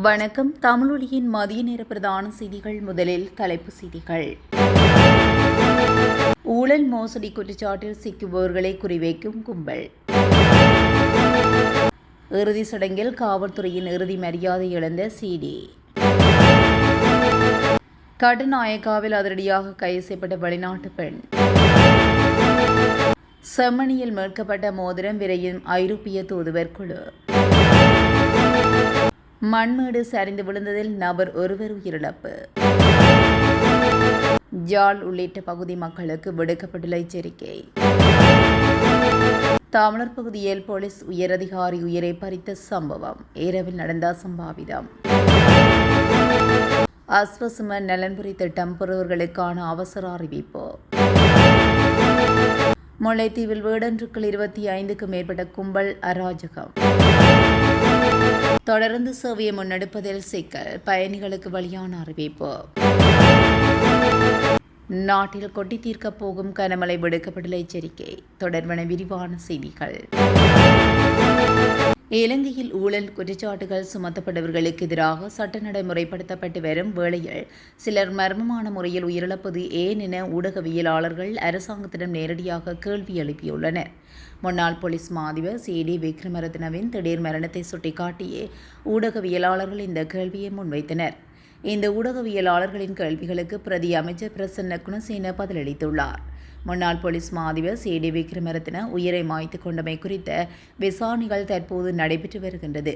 வணக்கம். தமிழொலியின் மதிய நேர பிரதான செய்திகள். முதலில் தலைப்புச் செய்திகள். ஊழல் மோசடி குற்றச்சாட்டில் சிக்குபவர்களை குறிவைக்கும் கும்பல். இறுதி சடங்கில் காவல்துறையின் இறுதி மரியாதை இழந்த சிடி. கடுநாயக்காவில் அதிரடியாக கைது செய்யப்பட்ட வெளிநாட்டு பெண். செம்மணியில் மீட்கப்பட்ட மோதிரம் விரையும் ஐரோப்பிய தூதுவர் குழு. மண்மேடு சரிந்து விழுந்ததில் நபர் ஒருவர் உயிரிழப்பு. யாழ் உள்ளிட்ட பகுதி மக்களுக்கு விடுக்கப்பட்டுள்ள எச்சரிக்கை. தமிழர் பகுதியில் போலீஸ் உயரதிகாரி உயிரை பறித்த சம்பவம் இரவில் நடந்த அசம்பாவிதம். அஸ்வசும நலன்புரி திட்டம் பெறுவர்களுக்கான அவசர அறிவிப்பு. முல்லைத்தீவில் வீடொன்றுக்குள் 25க்கும் மேற்பட்ட கும்பல் அராஜகம். தொடர்ந்து சேவையை முன்னெடுப்பதில் சிக்கல், பயணிகளுக்கு வழியான அறிவிப்பு. நாட்டில் கொட்டி தீர்க்கப் போகும் கனமழை விடுக்கப்பட்டுள்ள எச்சரிக்கை. தொடர்பான விரிவான செய்திகள். இலங்கையில் ஊழல் குற்றச்சாட்டுகள் சுமத்தப்பட்டவர்களுக்கு எதிராக சட்ட நடைமுறைப்படுத்தப்பட்டு வரும் வேளையில் சிலர் மர்மமான முறையில் உயிரிழப்பது ஏன் என ஊடகவியலாளர்கள் அரசாங்கத்திடம் நேரடியாக கேள்வி எழுப்பியுள்ளனர். முன்னாள் போலீஸ் மாதிபர் சிடி விக்ரமரத்னவின் திடீர் மரணத்தை சுட்டிக்காட்டியே ஊடகவியலாளர்கள் இந்த கேள்வியை முன்வைத்தனர். இந்த ஊடகவியலாளர்களின் கேள்விகளுக்கு பிரதி அமைச்சர் பிரசன்ன குணசேன பதிலளித்துள்ளார். முன்னாள் போலீஸ் மாதிபர் சிடி விக்ரமரத்ன உயிரை மாய்த்துக் கொண்டமை குறித்த விசாரணைகள் தற்போது நடைபெற்று வருகின்றது.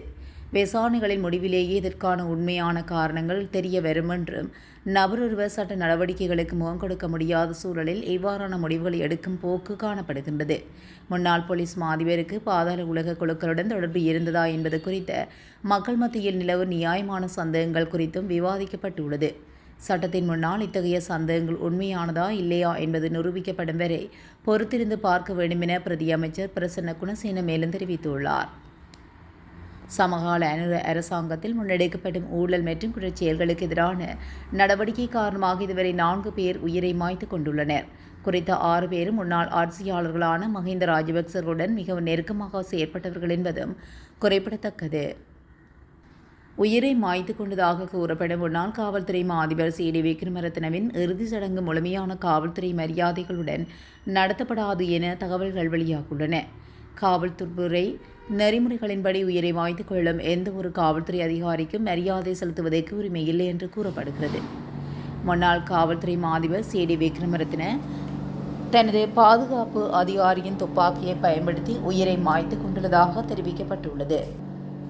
விசாரணைகளின் முடிவிலேயே இதற்கான உண்மையான காரணங்கள் தெரிய வரும் என்றும் நபரொருவர் சட்ட நடவடிக்கைகளுக்கு முகம் கொடுக்க முடியாத சூழலில் இவ்வாறான முடிவுகளை எடுக்கும் போக்கு காணப்படுகின்றது. முன்னாள் போலீஸ் மாதிபருக்கு பாதாள உலக குழுக்களுடன் தொடர்பு இருந்ததா என்பது குறித்த மக்கள் மத்தியில் நிலவும் நியாயமான சந்தேகங்கள் குறித்தும் விவாதிக்கப்பட்டுள்ளது. சட்டத்தின் முன்னால் இத்தகைய சந்தேகங்கள் உண்மையானதா இல்லையா என்பது நிரூபிக்கப்படும் வரை பொறுத்திருந்து பார்க்க வேண்டும் என பிரதி அமைச்சர் பிரசன்ன குணசேன மேலும் தெரிவித்துள்ளார். சமகால அரசாங்கத்தில் முன்னெடுக்கப்படும் ஊழல் மற்றும் குற்றச்செயல்களுக்கு எதிரான நடவடிக்கை காரணமாக இதுவரை 4 பேர் உயிரை மாய்த்துக் கொண்டுள்ளனர். குறித்த 6 பேரும் முன்னாள் ஆட்சியாளர்களான மஹிந்த ராஜபக்சவுடன் மிகவும் நெருக்கமாக செயற்பட்டவர்கள் என்பதும் குறிப்பிடத்தக்கது. உயிரை மாய்த்து கொண்டதாக கூறப்படும் முன்னாள் காவல்துறை மாதிபர் சிடி விக்ரமரத்னவின் இறுதிச் சடங்கு முழுமையான காவல்துறை மரியாதைகளுடன் நடத்தப்படாது என தகவல்கள் வெளியாகியுள்ளன. காவல்துறை நெறிமுறைகளின்படி உயிரை மாய்த்துக் கொள்ளும் எந்த ஒரு காவல்துறை அதிகாரிக்கும் மரியாதை செலுத்துவதற்கு உரிமை இல்லை என்று கூறப்படுகிறது. முன்னாள் காவல்துறை மாதிபர் சிடி விக்ரமரத்ன தனது பாதுகாப்பு அதிகாரியின் துப்பாக்கியை பயன்படுத்தி உயிரை மாய்த்துக் கொண்டுள்ளதாக தெரிவிக்கப்பட்டுள்ளது.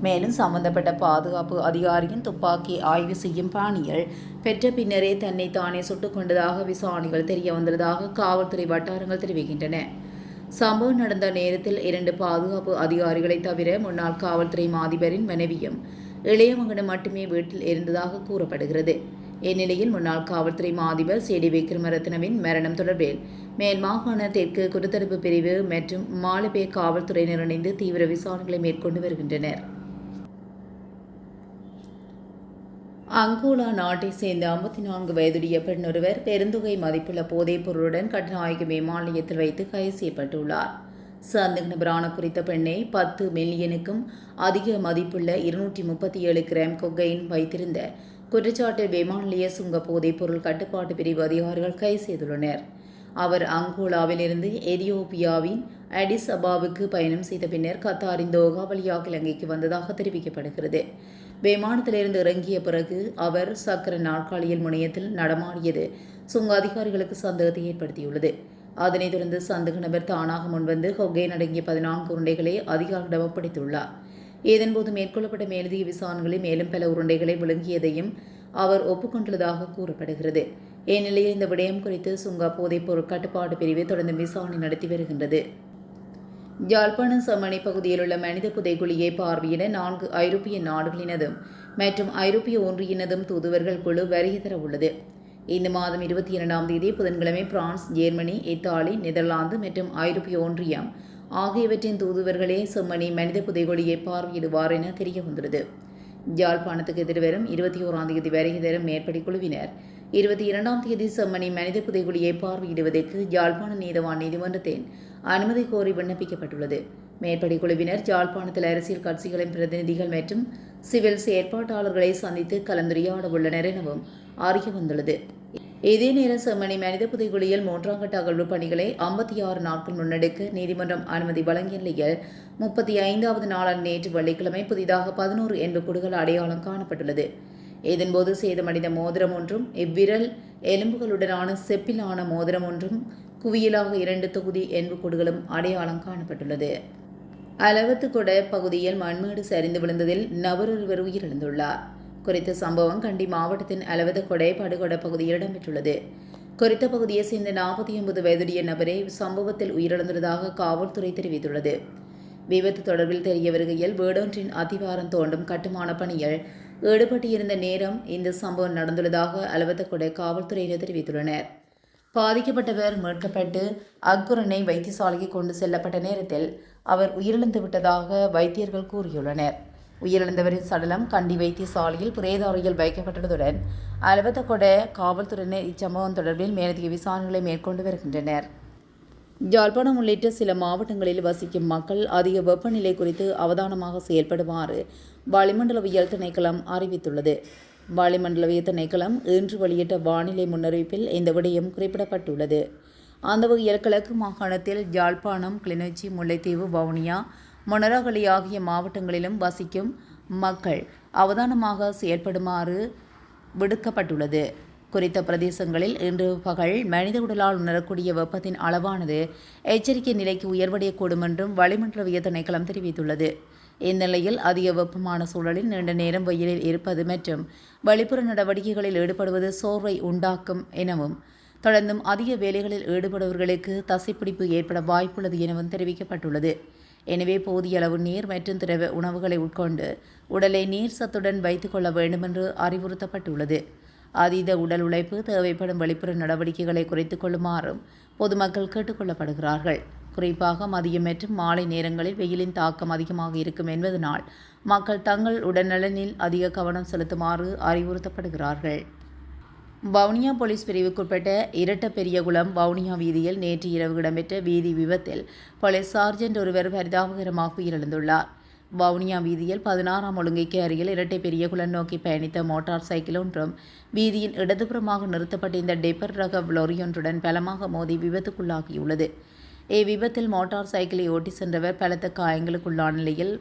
மேலும் சம்பந்தப்பட்ட பாதுகாப்பு அதிகாரியின் துப்பாக்கி ஆய்வு செய்யும் பாணியில் பெற்ற பின்னரே தன்னை தானே சுட்டுக் கொண்டதாக விசாரணைகள் தெரிய வந்துள்ளதாக காவல்துறை வட்டாரங்கள் தெரிவிக்கின்றன. சம்பவம் நடந்த நேரத்தில் 2 பாதுகாப்பு அதிகாரிகளை தவிர முன்னாள் காவல்துறை மாதிபரின் மனைவியும் இளைய மகனும் மட்டுமே வீட்டில் இருந்ததாக கூறப்படுகிறது. இந்நிலையில் முன்னாள் காவல்துறை மாதிபர் சிடி விக்ரமரத்னவின் மரணம் தொடர்பில் மேல் மாகாண தெற்கு குற்றத்தடுப்பு பிரிவு மற்றும் மாலபே காவல்துறையினர் இணைந்து தீவிர விசாரணைகளை மேற்கொண்டு வருகின்றனர். அங்கோலா நாட்டை சேர்ந்த 54 வயதுடைய பெண் ஒருவர் பெருந்தொகை மதிப்புள்ள போதைப் பொருளுடன் கட்டுநாயக்க விமான நிலையத்தில் வைத்து கைது செய்யப்பட்டுள்ளார். சந்தேக நபரான குறித்த பெண்ணை 10 மில்லியனுக்கும் அதிக மதிப்புள்ள 237 கிராம் கொக்கைன் வைத்திருந்த குற்றச்சாட்டு விமான நிலைய சுங்க போதைப் பொருள் கட்டுப்பாட்டு பிரிவு அதிகாரிகள் கைது செய்துள்ளனர். அவர் அங்கோலாவில் இருந்து எதியோப்பியாவின் அடிஸ் அபாவுக்கு பயணம் செய்த பின்னர் கத்தாரின் தோகா வழியாக இலங்கைக்கு வந்ததாக தெரிவிக்கப்படுகிறது. விமானத்திலிருந்து இறங்கிய பிறகு அவர் சக்கர நாற்காலியில் முனையத்தில் நடமாடியது சுங்க அதிகாரிகளுக்கு சந்தேகத்தை ஏற்படுத்தியுள்ளது. அதனைத் தொடர்ந்து சந்தேக நபர் தானாக முன்வந்து கொக்கைன் அடங்கிய 14 உருண்டைகளை அதிகாரிகளிடம் ஒப்படைத்துள்ளார். இதன்போது மேற்கொள்ளப்பட்ட மேலதிக விசாரணைகளில் மேலும் பல உருண்டைகளை விழுங்கியதையும் அவர் ஒப்புக்கொண்டுள்ளதாக கூறப்படுகிறது. இந்நிலையில் இந்த விடயம் குறித்து சுங்க போதைப் பொருள் கட்டுப்பாட்டு பிரிவு தொடர்ந்து விசாரணை நடத்தி வருகின்றது. யாழ்ப்பாணம் செம்மணி பகுதியில் உள்ள மனித புதைகுழியை பார்வையிட 4 ஐரோப்பிய நாடுகளினதும் மற்றும் ஐரோப்பிய ஒன்றியினதும் தூதுவர்கள் குழு வருகை தர உள்ளது. இந்த மாதம் 22ஆம் தேதி புதன்கிழமை பிரான்ஸ், ஜெர்மனி, இத்தாலி, நெதர்லாந்து மற்றும் ஐரோப்பிய ஒன்றியம் ஆகியவற்றின் தூதுவர்களே செம்மணி மனித புதைகுழியை பார்வையிடுவார் என தெரிய வந்துள்ளது. யாழ்ப்பாணத்துக்கு எதிர்வரும் 21ஆம் தேதி வருகை தரும் மேற்படி குழுவினர் 22ஆம் தேதி செம்மணி மனித புதைகுழியை பார்வையிடுவதற்கு யாழ்ப்பாண நீதவான் நீதிமன்றத்தின் அனுமதி கோரி விண்ணப்பிக்கப்பட்டுள்ளது. மேற்படி குழுவினர் யாழ்ப்பாணத்தில் அரசியல் கட்சிகளின் பிரதிநிதிகள் மற்றும் சிவில் செயற்பாட்டாளர்களை சந்தித்து கலந்துரையாட உள்ளனர் எனவும் அறிய வந்துள்ளது. இதே நேரம் செம்மணி மனித புதைகுழியில் 3ஆம் கட்ட அகழ்வு பணிகளை 56 நாட்கள் முன்னெடுக்க நீதிமன்றம் அனுமதி வழங்கிய நிலையில் 35வது நாளான நேற்று வெள்ளிக்கிழமை புதிதாக 11 எண்புக்கூடுகள் அடையாளம் காணப்பட்டுள்ளது. இதன்போது சேதமடைந்த மோதிரம் ஒன்றும் இவ்விரல் எலும்புகளுடனான செப்பிலான மோதிரம் ஒன்றும் குவியலாக 2 தொகுதி எண்புக்கூடுகளும் அடையாளம் காணப்பட்டுள்ளது. அளவத்துக்கொட பகுதியில் மண்மேடு சரிந்து விழுந்ததில் நபர் ஒருவர் உயிரிழந்துள்ளார். குறித்த சம்பவம் கண்டி மாவட்டத்தின் அளவத்துக்கொடை படுகொட பகுதியில் இடம்பெற்றுள்ளது. குறித்த பகுதியை சேர்ந்த 49 வயதுடைய நபரே சம்பவத்தில் உயிரிழந்துள்ளதாக காவல்துறை தெரிவித்துள்ளது. விபத்து தொடர்பில் தெரிய வருகையில் வீடொன்றின் அத்திவாரம் தோண்டும் கட்டுமான பணியில் ஈடுபட்டிருந்த நேரம் இந்த சம்பவம் நடந்துள்ளதாக அளவத்துக்கொடை காவல்துறையினர் தெரிவித்துள்ளனர். பாதிக்கப்பட்டவர் மீட்கப்பட்டு அக்குரனை வைத்தியசாலைக்கு கொண்டு செல்லப்பட்ட நேரத்தில் அவர் உயிரிழந்து விட்டதாக வைத்தியர்கள் கூறியுள்ளனர். உயிரிழந்தவரின் சடலம் கண்டி வைத்தியசாலையில் பிரேத அறையில் வைக்கப்பட்டுள்ளதுடன் அளவத்துக்கொட காவல்துறையினர் இச்சம்பவம் தொடர்பில் மேலதிக விசாரணைகளை மேற்கொண்டு வருகின்றனர். யாழ்ப்பாணம் உள்ளிட்ட சில மாவட்டங்களில் வசிக்கும் மக்கள் அதிக வெப்பநிலை குறித்து அவதானமாக செயல்படுமாறு வளிமண்டலவியல் திணைக்களம் அறிவித்துள்ளது. வளிமண்டலவியல் திணைக்களம் இன்று வெளியிட்ட வானிலை முன்னறிவிப்பில் இந்த விடயம் குறிப்பிடப்பட்டுள்ளது. அந்த வகையில் கிழக்கு மாகாணத்தில் யாழ்ப்பாணம், கிளிநொச்சி, முல்லைத்தீவு, வவுனியா, மொனராகலை ஆகிய மாவட்டங்களிலும் வசிக்கும் மக்கள் அவதானமாக செயற்படுமாறு விடுக்கப்பட்டுள்ளது. குறித்த பிரதேசங்களில் இன்று பகல் மனித உடலால் உணரக்கூடிய வெப்பத்தின் அளவானது எச்சரிக்கை நிலைக்கு உயர்வடையக்கூடும் என்றும் வளிமண்டலவியல் திணைக்களம் தெரிவித்துள்ளது. இந்நிலையில் அதிக வெப்பமான சூழலில் நீண்ட நேரம் வெயிலில் இருப்பது மற்றும் வெளிப்புற நடவடிக்கைகளில் ஈடுபடுவது சோர்வை உண்டாக்கும் எனவும் தொடர்ந்தும் அதிக வேலைகளில் ஈடுபடுபவர்களுக்கு தசைப்பிடிப்பு ஏற்பட வாய்ப்புள்ளது எனவும் தெரிவிக்கப்பட்டுள்ளது. எனவே போதிய அளவு நீர் மற்றும் திரவ உணவுகளை உட்கொண்டு உடலை நீர் சத்துடன் வைத்துக் கொள்ள வேண்டும் என்று அறிவுறுத்தப்பட்டுள்ளது. அதீத உடல் உழைப்பு தேவைப்படும் வெளிப்புற நடவடிக்கைகளை குறைத்துக் கொள்ளுமாறும் பொதுமக்கள் கேட்டுக் கொள்ளப்படுகிறார்கள். குறிப்பாக மதியம் மற்றும் மாலை நேரங்களில் வெயிலின் தாக்கம் அதிகமாக இருக்கும் என்பதனால் மக்கள் தங்கள் உடல்நலனில் அதிக கவனம் செலுத்துமாறு அறிவுறுத்தப்படுகிறார்கள். வவுனியா போலீஸ் பிரிவுக்குட்பட்ட இரட்ட பெரியகுளம் வவுனியா வீதியில் நேற்று இரவு இடம்பெற்ற வீதி விபத்தில் போலீஸ் சார்ஜென்ட் ஒருவர் பரிதாபகரமாக உயிரிழந்துள்ளார். வவுனியா வீதியில் 16ஆம் ஒழுங்கைக்கு அருகில் இரட்டை பெரியகுளம் நோக்கி பயணித்த மோட்டார் சைக்கிள் ஒன்றும் வீதியின் இடதுபுறமாக நிறுத்தப்பட்டிருந்த டெப்பர் ரக லொரியொன்றுடன் பலமாக மோதி விபத்துக்குள்ளாகியுள்ளது. இவ்விபத்தில் மோட்டார் சைக்கிளை ஓட்டி சென்றவர் பலத்த காயங்களுக்குள்ளான நிலையில்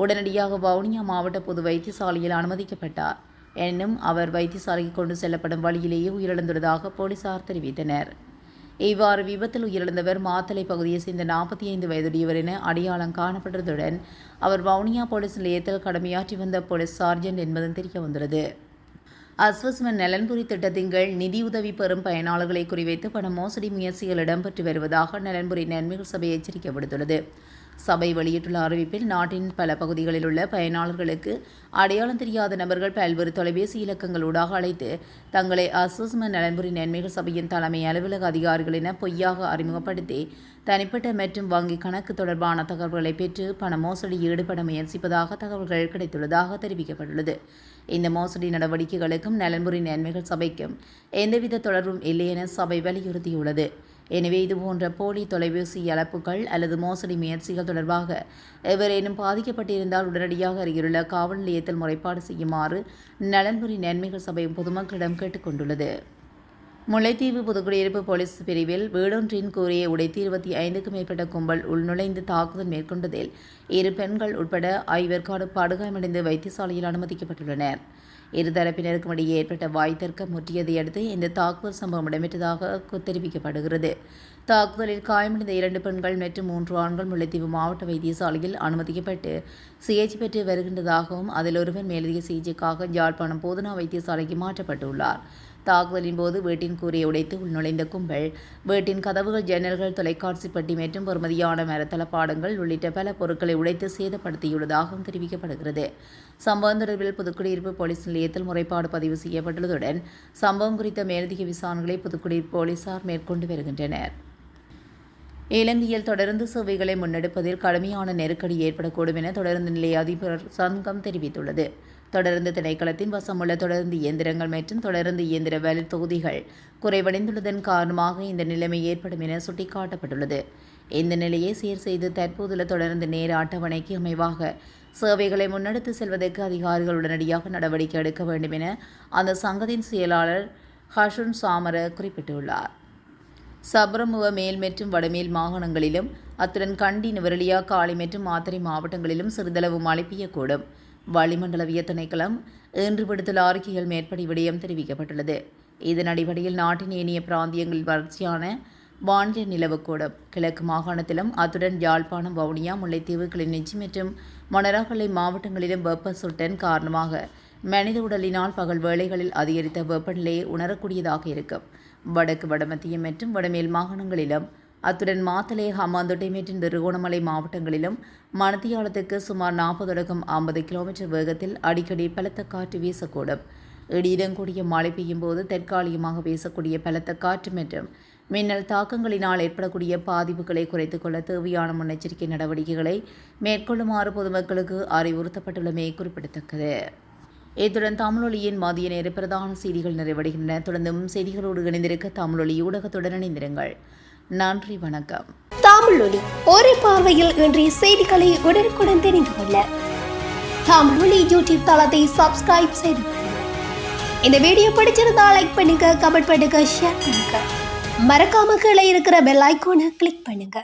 உடனடியாக வவுனியா மாவட்ட பொது வைத்தியசாலையில் அனுமதிக்கப்பட்டார். எனினும் அவர் வைத்தியசாலைக்கு கொண்டு செல்லப்படும் வழியிலேயே உயிரிழந்துள்ளதாக போலீசார் தெரிவித்தனர். இவ்வாறு விபத்தில் உயிரிழந்தவர் மாத்தளை பகுதியை சேர்ந்த 45 வயதுடையவர் என அடையாளம் காணப்பட்டதுடன் அவர் வவுனியா போலீஸ் நிலையத்தில் கடமையாற்றி வந்த போலீஸ் சார்ஜென்ட் என்பதும் தெரிய வந்துள்ளது. அஸ்வஸ்மன் நலன்புரி திட்டத்தின் கீழ் நிதியுதவி பெறும் பயனாளர்களை குறிவைத்து பண மோசடி முயற்சிகள் இடம்பெற்று வருவதாக நலன்புரி நன்மைகள் சபை எச்சரிக்கை விடுத்துள்ளது. சபை வெளியிட்டுள்ள அறிவிப்பில் நாட்டின் பல பகுதிகளில் உள்ள பயனாளர்களுக்கு அடையாளம் தெரியாத நபர்கள் பல்வேறு தொலைபேசி இலக்கங்களூடாக அழைத்து தங்களை அஸ்வஸ்மன் நலன்புரி நன்மைகள் சபையின் தலைமை அலுவலக அதிகாரிகள் என பொய்யாக அறிமுகப்படுத்தி தனிப்பட்ட மற்றும் வங்கி கணக்கு தொடர்பான தகவல்களை பெற்று பண மோசடியில் ஈடுபட முயற்சிப்பதாக தகவல்கள் கிடைத்துள்ளதாக தெரிவிக்கப்பட்டுள்ளது. இந்த மோசடி நடவடிக்கைகளுக்கும் நலன்புரி நன்மைகள் சபைக்கும் எந்தவித தொடர்பும் இல்லை என சபை வலியுறுத்தியுள்ளது. எனவே இதுபோன்ற போலி தொலைபேசி அழைப்புகள் அல்லது மோசடி முயற்சிகள் தொடர்பாக எவரேனும் பாதிக்கப்பட்டிருந்தால் உடனடியாக அருகிலுள்ள காவல் நிலையத்தில் முறைப்பாடு செய்யுமாறு நலன்புரி நன்மைகள் சபை பொதுமக்களிடம் கேட்டுக்கொண்டுள்ளது. முல்லைத்தீவு புதுக்குடியிருப்பு போலீஸ் பிரிவில் வீடொன்றின் கூரையை உடைத்து 25க்கும் மேற்பட்ட கும்பல் உள்நுழைந்து தாக்குதல் மேற்கொண்டதில் 2 பெண்கள் உட்பட 5 படுகாயமடைந்து வைத்தியசாலையில் அனுமதிக்கப்பட்டுள்ளனர். இருதரப்பினருக்கும் இடையே ஏற்பட்ட வாய்த்தர்க்கம் முற்றியதை அடுத்து இந்த தாக்குதல் சம்பவம் இடம்பெற்றதாக தெரிவிக்கப்படுகிறது. தாக்குதலில் காயமடைந்த 2 பெண்கள் மற்றும் 3 ஆண்கள் முல்லைத்தீவு மாவட்ட வைத்தியசாலையில் அனுமதிக்கப்பட்டு சிகிச்சை பெற்று வருகின்றதாகவும் அதில் ஒருவர் மேலதிக சிகிச்சைக்காக யாழ்ப்பாணம் போதனா வைத்தியசாலைக்கு மாற்றப்பட்டுள்ளார். தாக்குதலின் போது வீட்டின் கூரையை உடைத்து உள்நுழைந்த கும்பல் வீட்டின் கதவுகள், ஜன்னல்கள், தொலைக்காட்சி பெட்டி மற்றும் பெறுமதியான மரத்தளப்பாடங்கள் உள்ளிட்ட பல பொருட்களை உடைத்து சேதப்படுத்தியுள்ளதாகவும் தெரிவிக்கப்படுகிறது. சம்பவம் தொடர்பில் புதுக்குடியிருப்பு போலீஸ் நிலையத்தில் முறைப்பாடு பதிவு செய்யப்பட்டுள்ளதுடன் சம்பவம் குறித்த மேலதிக விசாரணைகளை புதுக்குடியிருப்பு போலீசார் மேற்கொண்டு வருகின்றனர். இலங்கையில் தொடர்ந்து சேவைகளை முன்னெடுப்பதில் கடுமையான நெருக்கடி ஏற்படக்கூடும் என தொடர்ந்து நிலைய அதிபர் சங்கம் தெரிவித்துள்ளது. தொடர்ந்து திணைக்களத்தின் வசமுள்ள தொடர்ந்து இயந்திரங்கள் மற்றும் தொடர்ந்து இயந்திர வேலை தொகுதிகள் குறைவடைந்துள்ளதன் காரணமாக இந்த நிலைமை ஏற்படும் என சுட்டிக்காட்டப்பட்டுள்ளது. இந்த நிலையை சீர் செய்து தற்போதுள்ள தொடர்ந்து நேர அட்டவணைக்கு அமைவாக சேவைகளை முன்னெடுத்து செல்வதற்கு அதிகாரிகள் உடனடியாக நடவடிக்கை எடுக்க வேண்டும் என அந்த சங்கத்தின் செயலாளர் ஹஷுன் சாமர குறிப்பிட்டுள்ளார். சப்ரமுவ மேல் மற்றும் வடமேல் மாகாணங்களிலும் அத்துடன் கண்டி நுவரெலியா காலி மற்றும் மாத்தறை மாவட்டங்களிலும் சிறிதளவு மழை பெய்யக்கூடும். வளிமண்டலவிய திணைக்களம் இன்று விடுத்துள்ள அறிக்கைகள் மேற்படி விடயம் தெரிவிக்கப்பட்டுள்ளது. இதன் அடிப்படையில் நாட்டின் ஏனைய பிராந்தியங்களில் வறட்சியான வானிலை நிலவக்கூடும். கிழக்கு மாகாணத்திலும் அத்துடன் யாழ்ப்பாணம், வவுனியா, முல்லைத்தீவு, கிளிநொச்சி மற்றும் மொனராகலை மாவட்டங்களிலும் வெப்ப சுட்டன் காரணமாக மனித உடலினால் பகல் வேளைகளில் அதிகரித்த வெப்பநிலையை உணரக்கூடியதாக இருக்கும். வடக்கு, வடமத்திய மற்றும் வடமேல் மாகாணங்களிலும் அத்துடன் மாத்தளை, ஹம்பாந்தோட்டை மற்றும் திருகோணமலை மாவட்டங்களிலும் மணித்தியாலத்துக்கு சுமார் 40 தொடக்கம் 50 கிலோமீட்டர் வேகத்தில் அடிக்கடி பலத்த காற்று வீசக்கூடும். இடியுடன் கூடிய மழை பெய்யும் போது தற்காலிகமாக வீசக்கூடிய பலத்த காற்று மற்றும் மின்னல் தாக்கங்களினால் ஏற்படக்கூடிய பாதிப்புகளை குறைத்துக் கொள்ள தேவையான முன்னெச்சரிக்கை நடவடிக்கைகளை மேற்கொள்ளுமாறு பொதுமக்களுக்கு அறிவுறுத்தப்பட்டுள்ளமை குறிப்பிடத்தக்கது. இத்துடன் தமிழொலியின் மதிய நேர பிரதான செய்திகள் நிறைவடைகின்றன. தொடர்ந்தும் செய்திகளோடு இணைந்திருக்க தமிழொலி ஊடகத்துடன் இணைந்திருங்கள். நன்றி, வணக்கம். தமிழொலி ஒரே பார்வையில் இன்றைய செய்திகளை உடனுக்குடன் தெரிந்து கொள்ள தமிழொலி யூடியூப் தளத்தை சப்ஸ்கிரைப் செய்து இந்த வீடியோ பிடிச்சிருந்தா லைக் பண்ணுங்க, கமெண்ட் பண்ணுங்க, ஷேர் பண்ணுங்க. மறக்காம கீழே இருக்கிற பெல் ஐகானை கிளிக் பண்ணுங்க.